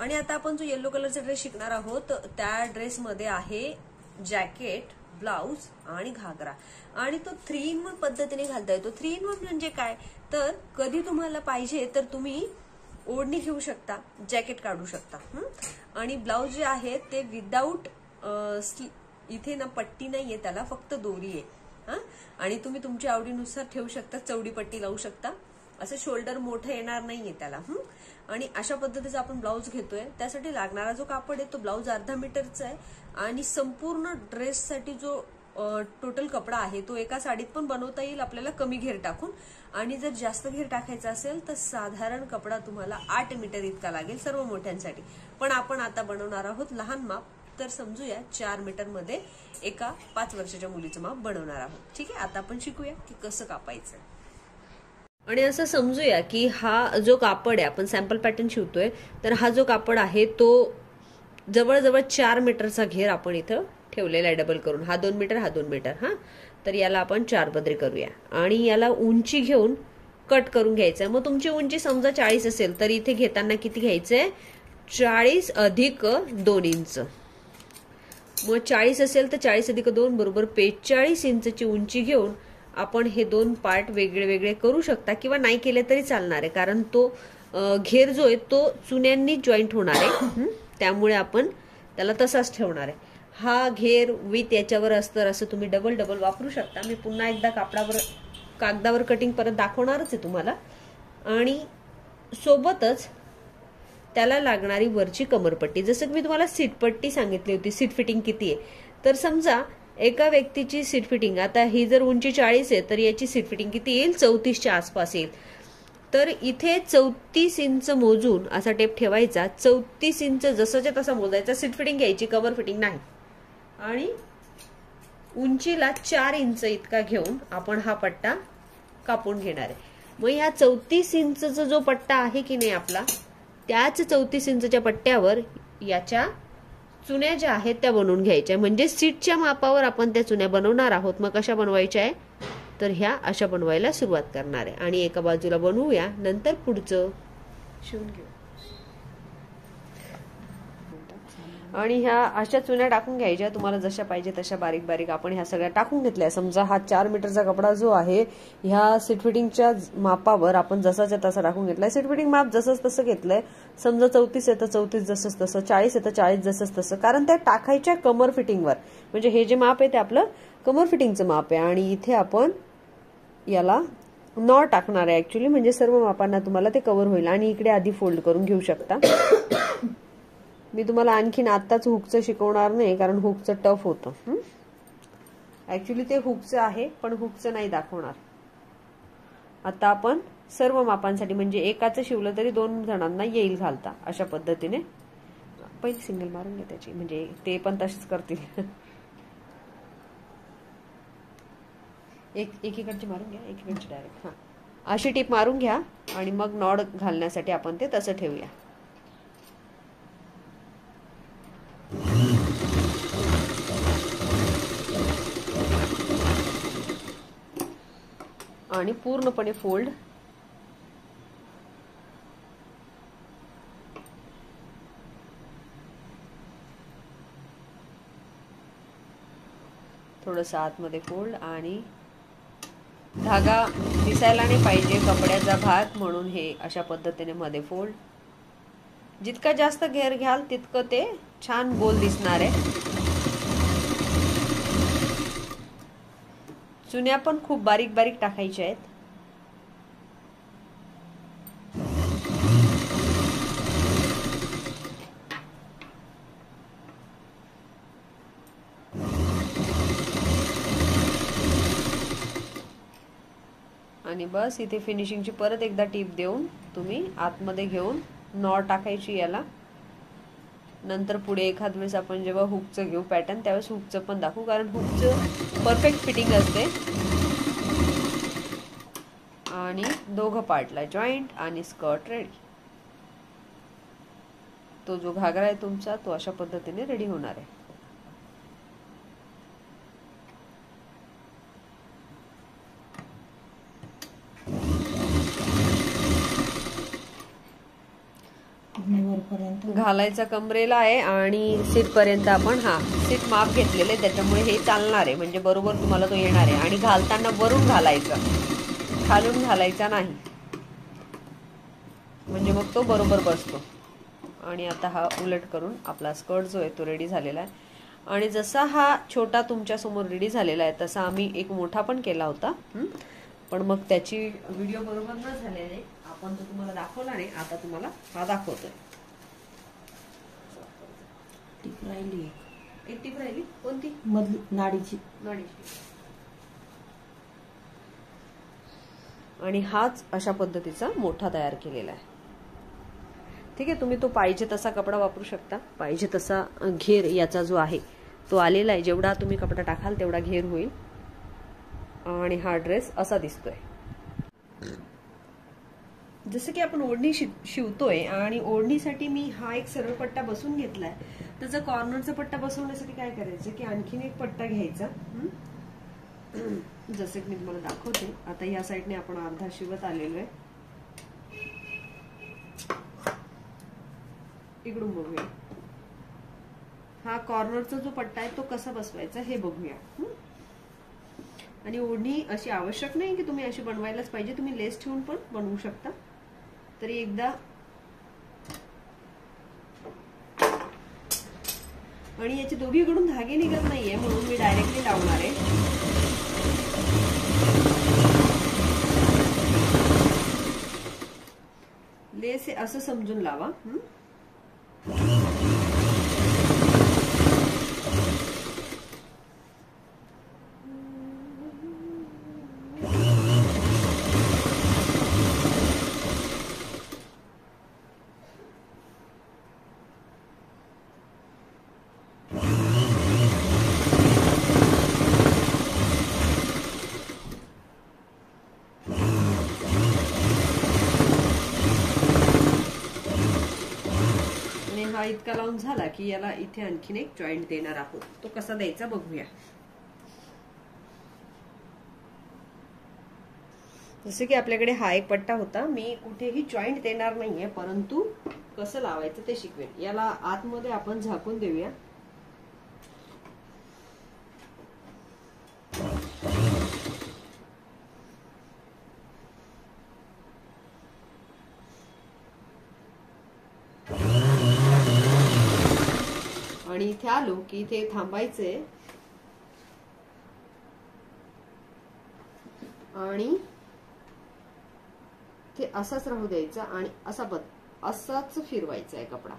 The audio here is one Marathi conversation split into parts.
आणि आता आपण जो येलो कलरचा ड्रेस शिकणार आहोत त्या ड्रेसमध्ये आहे जॅकेट, ब्लाउज आणि घागरा. आणि तो 3 in 1 पद्धतीने घालता येतो. 3 in 1 म्हणजे काय, तर कधी तुम्हाला पाहिजे तर तुम्ही ओढणी घेऊ शकता, जॅकेट काढू शकता. आणि ब्लाउज जे आहे ते विदाऊट इथे ना पट्टी नाहीये, त्याला फक्त दोरी आहे. आणि तुम्ही तुमच्या आवडीनुसार ठेवू शकता, चौडी पट्टी लावू शकता, असं शोल्डर मोठं येणार नाहीये त्याला. आणि अशा पद्धतीचा आपण ब्लाउज घेतोय. त्यासाठी लागणारा जो कापड आहे तो ब्लाउज 1/2 मीटरचा आहे. आणि संपूर्ण ड्रेससाठी जो टोटल कपडा आहे तो एका साडीत पण बनवता येईल आपल्याला कमी घेर टाकून. आणि जर जास्त घेर टाकायचा असेल तर साधारण कपडा तुम्हाला 8 मीटर इतका लागेल सर्व मोठ्यांसाठी. पण आपण आता बनवणार आहोत लहान माप, तर समजूया 4 मीटर मध्ये एका 5 वर्षाच्या मुलीचं माप बनवणार आहोत. ठीक आहे, आता आपण शिकूया की कसं कापायचं. आणि असं समजूया की हा जो कापड आहे, आपण सॅम्पल पॅटर्न शिवतोय, तर हा जो कापड आहे तो जवळजवळ 4 मीटरचा घेर आपण इथं ठेवलेला आहे डबल करून. हा 2 मीटर, हा 2 मीटर. तर याला आपण 4 पदरी करूया. आणि याला उंची घेऊन कट करून घ्यायचं. मग तुमची उंची समजा 40 असेल तर इथे घेताना किती घ्यायचंय, 40 अधिक 2 इंच. मग 40 असेल तर 40 अधिक 2 बरोबर 45 इंचची उंची घेऊन आपण हे 2 पार्ट वेगळे वेगळे करू शकता, किंवा नाही केले तरी चालणार आहे, कारण तो घेर जो आहे तो चुन्यांनी जॉईंट होणार आहे. त्यामुळे आपण त्याला तसाच ठेवणार आहे. हा घेर विथ याच्यावर अस्तर असं तुम्ही डबल डबल वापरू शकता. मी पुन्हा एकदा कागदावर कटिंग परत दाखवणारच आहे तुम्हाला. आणि सोबतच त्याला लागणारी वरची कमरपट्टी, जसं की मी तुम्हाला सीटपट्टी सांगितली होती, सीट फिटिंग किती आहे. तर समजा एका व्यक्तीची सीट फिटिंग, आता ही जर उंची 40 आहे तर याची सीट फिटिंग किती येईल, 34च्या आसपास येईल. तर इथे 34 इंच मोजून असा टेप ठेवायचा. 34 इंच जसंच्या तसा मोजायचा. सीट फिटिंग घ्यायची, कमर फिटिंग नाही. आणि उंचीला 4 इंच इतका घेऊन आपण हा पट्टा कापून घेणार आहे. मग ह्या 34 इंचचा जो पट्टा आहे की नाही आपला, त्याच 34 इंचच्या पट्ट्यावर याच्या चुन्या ज्या आहेत त्या बनवून घ्यायच्या. म्हणजे सीटच्या मापावर आपण त्या चुन्या बनवणार आहोत. मग कशा बनवायच्या आहे, तर ह्या अशा बनवायला सुरुवात करणार आहे. आणि एका बाजूला बनवूया, नंतर पुढचं शिवून घेऊ. आणि ह्या अशा चुन्या टाकून घ्यायच्या, तुम्हाला जशा पाहिजे तशा बारीक बारीक आपण ह्या सगळ्या टाकून घेतल्या. समजा हा 4 मीटरचा कपडा जो आहे ह्या सीट फिटिंगच्या मापावर आपण जसाच्या तसा टाकून घेतलाय. सीट फिटिंग माप जसंच तसं घेतलंय. समजा 34 आहे तर 34 जसंच तसं, 40 आहे तर 40 जसंच तसं, कारण त्या टाकायच्या कमर फिटिंगवर. म्हणजे हे जे माप आहे ते आपलं कमर फिटिंगचं माप आहे. आणि इथे आपण याला नॉट टाकणार आहे ऍक्च्युली, म्हणजे सर्व मापांना तुम्हाला ते कव्हर होईल. आणि इकडे आधी फोल्ड करून घेऊ शकता. मी तुम्हाला आणखीन आत्ताच हुकचं शिकवणार नाही, कारण हुकचं टफ होतं. ऍक्च्युली ते हुकचं आहे, पण हुकचं नाही दाखवणार. आता आपण सर्व मापांसाठी, म्हणजे एकाचं शिवलं तरी 2 जणांना येईल घालता, अशा पद्धतीने. पहिली सिंगल मारून घ्या त्याची, म्हणजे ते पण तसेच करतील. एकीकडची मारून घ्या, एकीकडची डायरेक्ट. अशी टीप मारून घ्या. आणि मग नॉड घालण्यासाठी आपण ते तसं ठेवूया. आणि पूर्णपणे फोल्ड. थोडंसं आतमध्ये फोल्ड. आणि धागा दिसायला नाही पाहिजे कपड्याचा भाग, म्हणून हे अशा पद्धतीने मध्ये फोल्ड. जितका जास्त घेर घ्याल तितकं ते छान गोल दिसणार आहे. चुन्या पण खूप बारीक बारीक टाकायच्या आहेत. आणि बस इथे फिनिशिंगची परत एकदा टीप देऊन तुम्ही आतमध्ये घेऊन नॉट टाकायची याला. नंतर पुढे एखाद वेळेस आपण जेव्हा हुकचं घेऊ पॅटर्न, त्यावेळेस हुकचं पण दाखवू, कारण हुकचं परफेक्ट फिटिंग असते. आणि दोघं पार्टला जॉईंट आणि स्कर्ट रेडी. तो जो घागरा आहे तुमचा तो अशा पद्धतीने रेडी होणार आहे. वरपर्यंत घालायचा कमरेला आहे आणि सीट पर्यंत आपण सीट माप घेतलेले, त्याच्यामुळे हे चालणार आहे, म्हणजे बरोबर तुम्हाला तो येणार आहे. आणि घालताना वरून घालायचा, खालून घालायचा नाही, म्हणजे मग तो बरोबर बसतो. आणि आता हा उलट करून आपला स्कर्ट जो आहे तो रेडी झालेला आहे. आणि जसा हा छोटा तुमच्या समोर रेडी झालेला आहे तसा आम्ही एक मोठा पण केला होता, पण मग त्याची व्हिडिओ बरोबर न झाल्याने आपण तो तुम्हाला दाखवला नाही. आता तुम्हाला हा दाखवतोय. टिप राहिली, एक टिप राहिली. कोणती? मधली नाडीची. आणि हाच अशा पद्धतीचा मोठा तयार केलेला आहे. ठीक आहे, तुम्ही तो पाहिजे तसा कपडा वापरू शकता. पाहिजे तसा घेर याचा जो आहे तो आलेला आहे. जेवढा तुम्ही कपडा टाकाल तेवढा घेर होईल. आणि हा ड्रेस असा दिसतोय. जसं की आपण ओढणी शिवतोय आणि ओढणीसाठी मी हा एक सरळ पट्टा बसून घेतलाय. त्याचा कॉर्नरचा पट्टा बसवण्यासाठी काय करायचं की आणखीन एक पट्टा घ्यायचा. जसं की मी तुम्हाला दाखवते. आता या साईडने आपण अर्धा शिवत आलेलो आहे. इकडून बघूया हा कॉर्नरचा जो पट्टा आहे तो कसा बसवायचा हे बघूया. आणि ओढणी अशी आवश्यक नाही की तुम्ही अशी बनवायलाच पाहिजे, तुम्ही लेस ठेवून पण बनवू शकता. तरी एकदा आणि याचे दोघीकडून धागे निघत नाहीये म्हणून मी डायरेक्टली लावणार आहे. लेस असं समजून लावा. हा इतका लावून झाला की याला इथे आणखीन एक जॉईंट देणार आहोत. तो कसा द्यायचा बघूया. जसे की आपल्याकडे हा एक पट्टा होता, मी कुठेही जॉईंट देणार नाहीये, परंतु कसं लावायचं ते शिकवेन. याला आतमध्ये आपण झाकून देऊया. आणि इथे आलो की इथे थांबायचे आणि ते असाच राहू द्यायचा आणि असाच फिरवायचा आहे कपडा.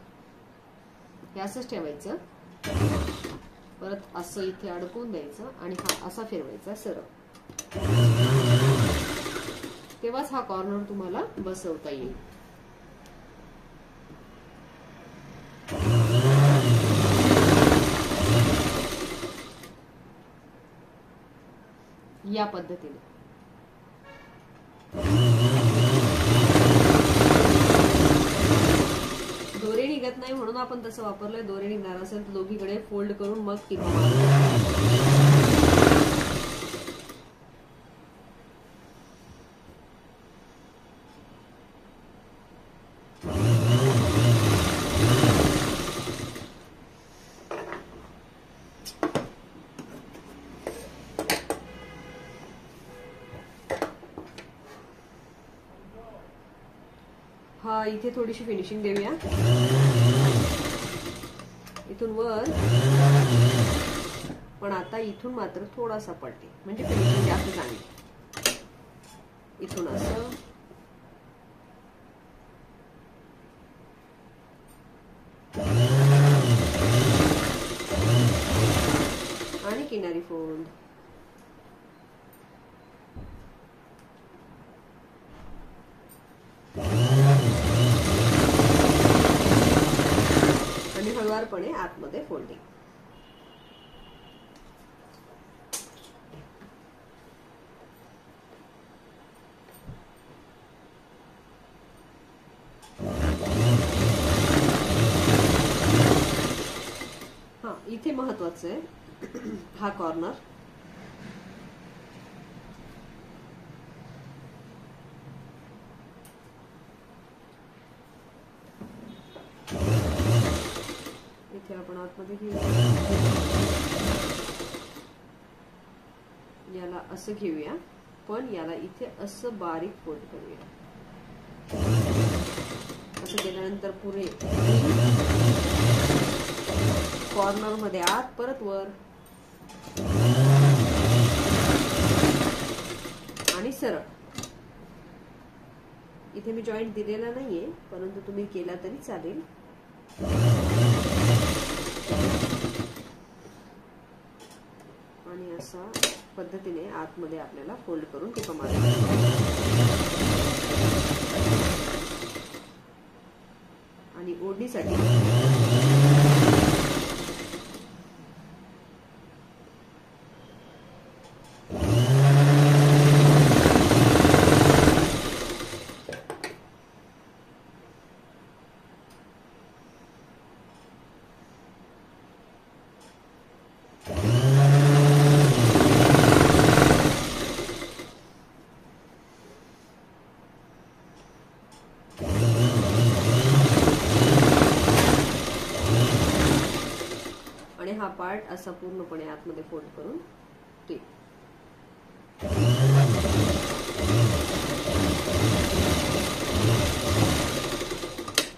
हे असंच ठेवायचं, परत असं इथे अडकवून द्यायचं आणि हा असा फिरवायचा सरळ. तेव्हाच हा कॉर्नर तुम्हाला बसवता येईल. या पद्धतीने दोरे निघत नाही म्हणून आपण तसं वापरलंय. दोरे निघणार असेल तर दोघीकडे फोल्ड करून मग टिपा मारायच्या. हा इथे थोडीशी फिनिशिंग देऊया. इथून वर, पण आता इथून मात्र थोडासा पलटी, म्हणजे फिनिशिंग जास्त चांगली. इथून असं आणि किनारी फोल्ड. आणि हळुवारपणे आतमध्ये फोल्डिंग. हा इथे महत्वाचं आहे हा कॉर्नर. इथे आपण आतमध्ये घेऊ, याला असं घेऊया, पण याला इथे असं बारीक फोल्ड करूया. असं केल्यानंतर पुढे कॉर्नर मध्ये आत, परत वर आणि सरळ. इथे मी जॉईंट दिलेला नाहीये, परंतु तुम्ही केला तरी चालेल. आणि असा पद्धतीने आतमध्ये आपल्याला फोल्ड करून टिपा मारायची. आणि ओढणीसाठी हा पार्ट असा पूर्णपणे आतमध्ये फोल्ड करून टिप.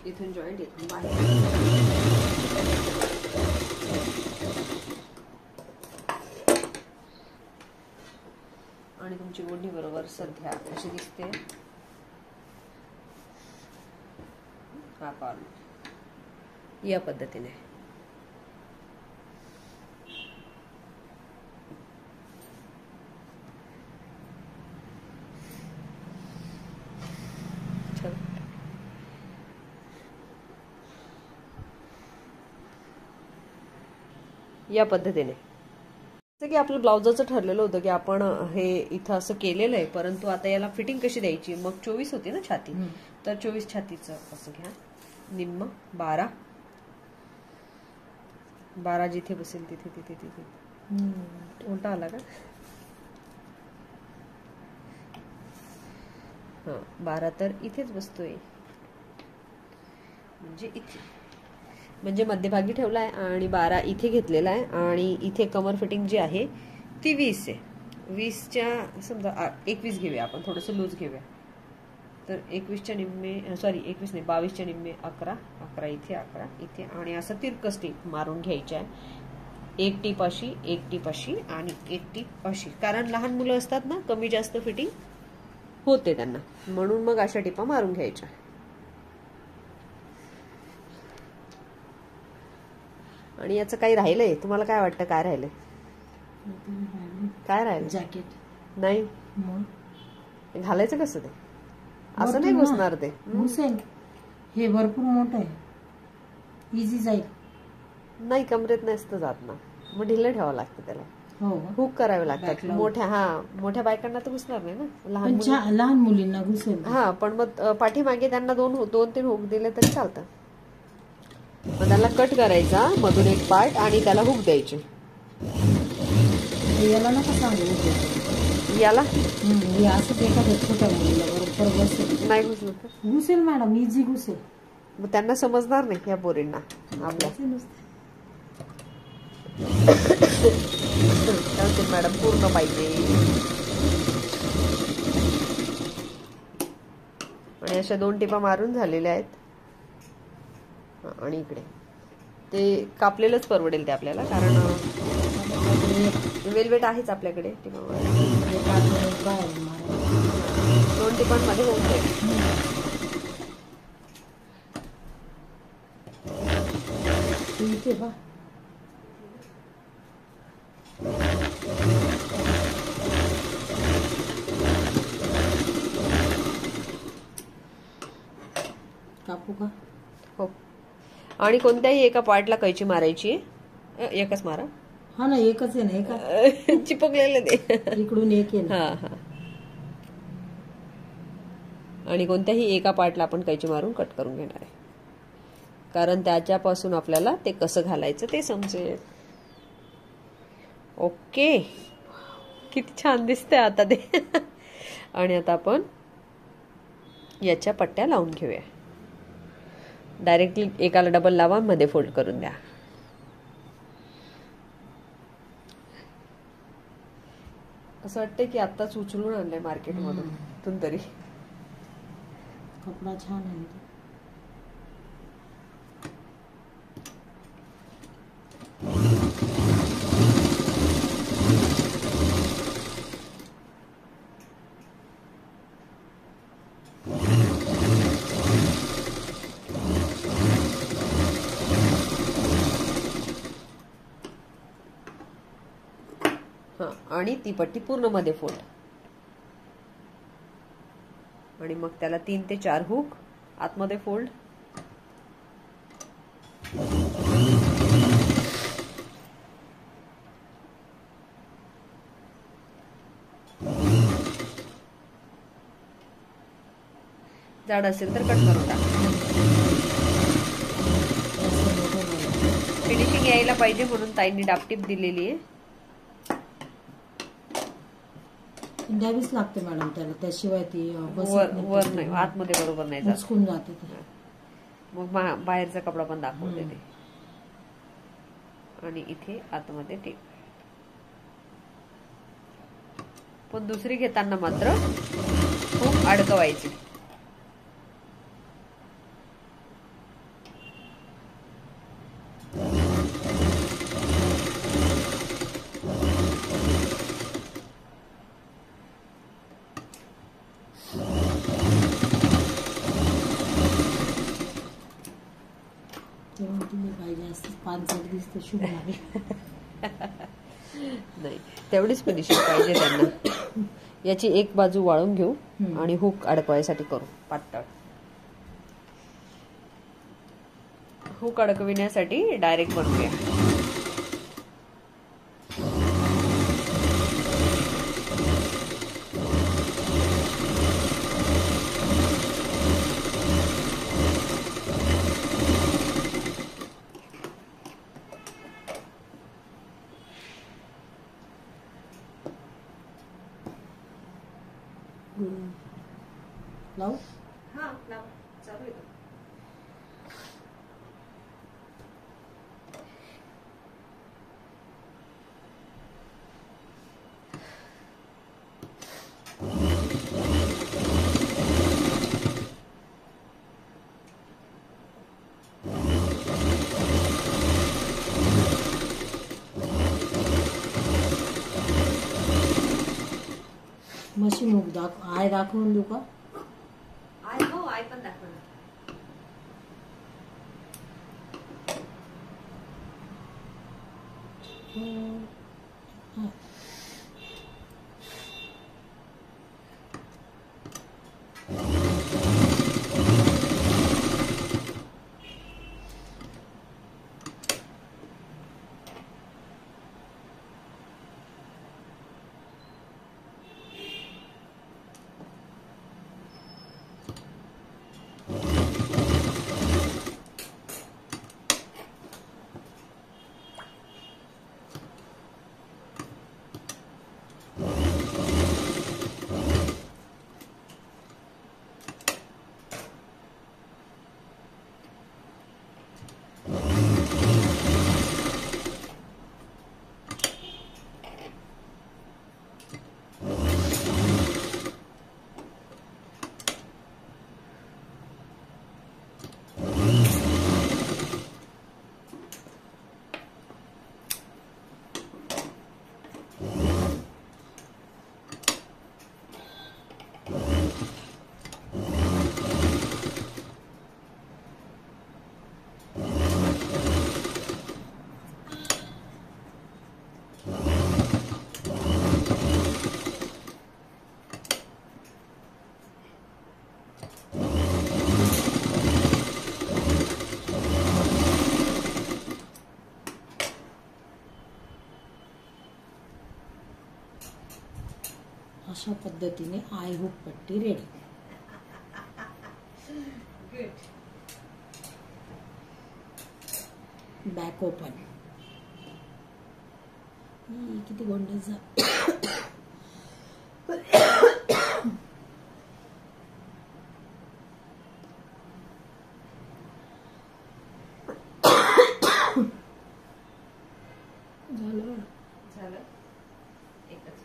इथून जॉईंट इथून बाहेर. आणि तुमची ओढणी बरोबर सध्या अशी दिसते. हा कॉर्नर या पद्धतीने. या पद्धतीने. जसं की आपलं ब्लाउजाचं ठरलेलं होतं की आपण हे इथं असं केलेलं आहे, परंतु आता याला फिटिंग कशी द्यायची. मग 24 होती ना छाती, तर 24 छातीचं असं घ्या. निम्म 12 जिथे बसेल तिथे तिथे तिथे. उलटा आला का? हा 12 तर इथेच बसतोय, म्हणजे इथे, म्हणजे मध्यभागी ठेवलाय आणि 12 इथे घेतलेला आहे. आणि इथे कमर फिटिंग जी आहे ती 20 आहे. 20च्या समजा 21 घेऊया आपण, थोडंसं लूज घेऊया. तर 21च्या निम्मे, सॉरी 21 नाही 22च्या निम्मे 11, 11 इथे, 11 इथे. आणि असं तिरकस टीप मारून घ्यायची आहे. एक टीप अशी, एक टीप अशी आणि एक टीप अशी. कारण लहान मुलं असतात ना, कमी जास्त फिटिंग होते त्यांना, म्हणून मग अशा टिपा मारून घ्यायच्या. आणि याचं काही राहिलंय? तुम्हाला काय वाटतं काय राहिलंय? काय राहिलं? जॅकेट नाही घालायचं कसं ते? असं नाही घुसणार ते. घुसेल, हे भरपूर मोठं आहे, इझी जाईल. नाही कमरेत नसतं जात ना, मग ढिल्लं ठेवावं लागतं त्याला. हुक करावे लागतात. मोठ्या बायकांना तर घुसणार नाही ना, लहान मुलींना घुसेल. हा पण मग पाठीमागे त्यांना 2-3 हुक दिले तरी चालतं. मग त्याला कट करायचा मधून एक पार्ट आणि त्याला हुक द्यायचे. याला नका सांगू, याला असं एखाद्या छोट्या मुलीला बरोबर बसेल. नाही घुसलं तर घुसेल मॅडम, इझी घुसेल. मग त्यांना समजणार नाही या पोरींना आपल्या. मॅडम पूर्ण पाहिजे. आणि अशा 2 टिपा मारून झालेल्या आहेत. आणि इकडे ते कापलेलंच परवडेल ते आपल्याला, कारण वेलवेट आहेच आपल्याकडे. 2 टिपांमध्ये होऊन जाईल. कापू का? हो. आणि कोणत्याही एका पार्टला कैची मारायची. एकच मारा. हा ना, एकच आहे ना, एका चिपकलेलं ते इकडून एक आहे. हा. आणि कोणत्याही एका पार्टला आपण कैची मारून कट करून घेणार आहे, कारण त्याच्यापासून आपल्याला ते कसं घालायचं ते समजेल. ओके, किती छान दिसतंय आता ते. आणि आता आपण याच्या पट्ट्या लावून घेऊया. डायरेक्टली एकाला डबल लावा, मध्ये फोल्ड करून द्या. असं वाटतंय की आत्ताच उचलून आणलंय मार्केटमधून तरी. कपडा छान आहे. हा, आणि ती पट्टी पूर्ण मध्ये फोल्ड, आणि मग त्याला 3 ते 4 हुक आतमध्ये फोल्ड. जाड असेल तर कट करून टाक. फिनिशिंग यायला पाहिजे म्हणून ताईंनी डापटीप दिलेली आहे. द्यावीच लागते मॅडम त्याला, त्याशिवाय ती वर नाही, आतमध्ये बरोबर नाही जात, उचकून जाते. मग बाहेरचा कपडा पण दाखवते ते. आणि इथे आतमध्ये टेप. पण दुसरी घेताना मात्र खूप अडकवायची. तेव्हा तुम्ही पाहिजे असं 5-7 दिसते शुभ लागेल. नाही, तेवढीच फिनिशिंग पाहिजे त्यांना. याची एक बाजू वाळून घेऊ आणि हुक अडकवायसाठी करू पातळ. हुक अडकविण्यासाठी डायरेक्ट बनवूया. लावू? हा, चालू आहे. मशीन हुक आय दाखवून देऊ का? आय पण दाखवणार. अशा पद्धतीने आय हुक पट्टी रेडी. Back open. किती गोंडस झालं. एकच.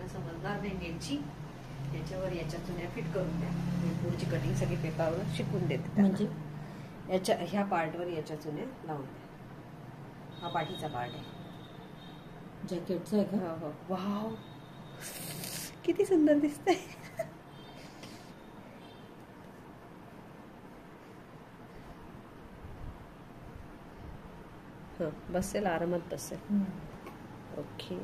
मुलांना समजणार नाही नेटची. याच्यावर याच्या चुन्या फिट करून द्या. पुढची कटिंग सगळी पेपरवर शिकून देते. म्हणजे याच्या ह्या पार्टवर याच्या चुन्या लावून द्या. हा पाठीचा पार्ट आहे जॅकेटचा आहे का? हो. वाव, किती सुंदर दिसतंय. बसेल, आरामात बसेल. ओके.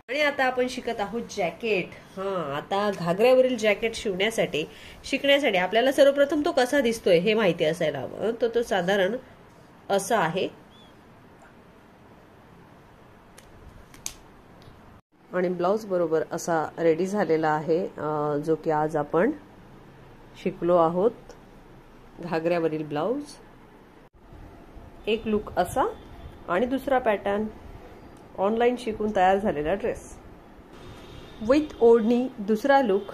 आणि आता आपण शिकत आहोत जॅकेट. आता घागऱ्यावरील जॅकेट शिकण्यासाठी आपल्याला सर्वप्रथम तो कसा दिसतोय हे माहिती असायला हवं. तो साधारण असा आहे. आणि ब्लाउज बरोबर असा रेडी झालेला आहे, जो की आज आपण शिकलो आहोत. घागऱ्यावरील ब्लाउज, एक लुक असा आणि दुसरा पॅटर्न, ऑनलाईन शिकून तयार झालेला ड्रेस विथ ओढणी, दुसरा लुक,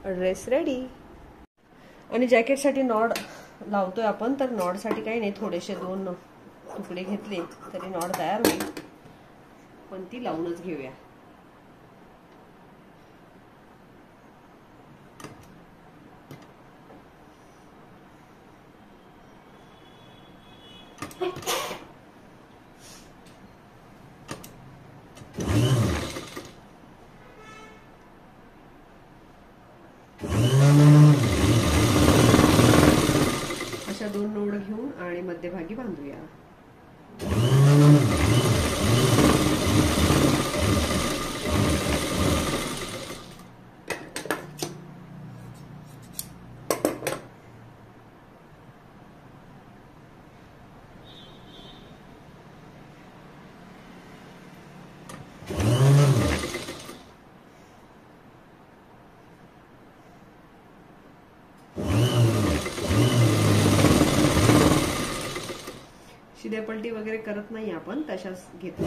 ड्रेस रेडी. आणि जॅकेटसाठी नॉड लावतोय आपण. तर नॉडसाठी काही नाही, थोडेसे 2 तुकडे घेतले तरी नॉड तयार होईल, पण ती लावूनच घेऊया. अशा 2 नोड घेऊन आणि मध्यभागी बांधूया. शिद्यापलटी वगैरे करत नाही आपण, तशाच घेतो.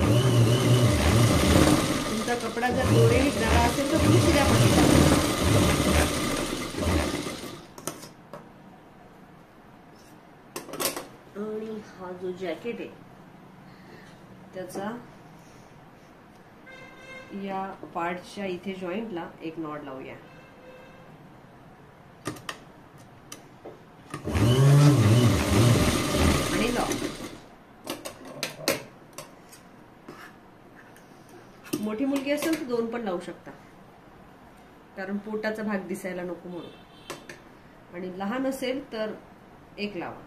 तुमचा कपडा जर दोरे निघणारा असेल तर तुम्ही शिद्यापलटी करा. आणि हा जो जॅकेट आहे त्याचा या पार्टच्या इथे जॉईंटला एक नॉड लावूया. आणि लाव. मोठी मुलगी असेल तर 2 पण लावू शकता, कारण पोटाचा भाग दिसायला नको म्हणून. आणि लहान असेल तर 1 लावा.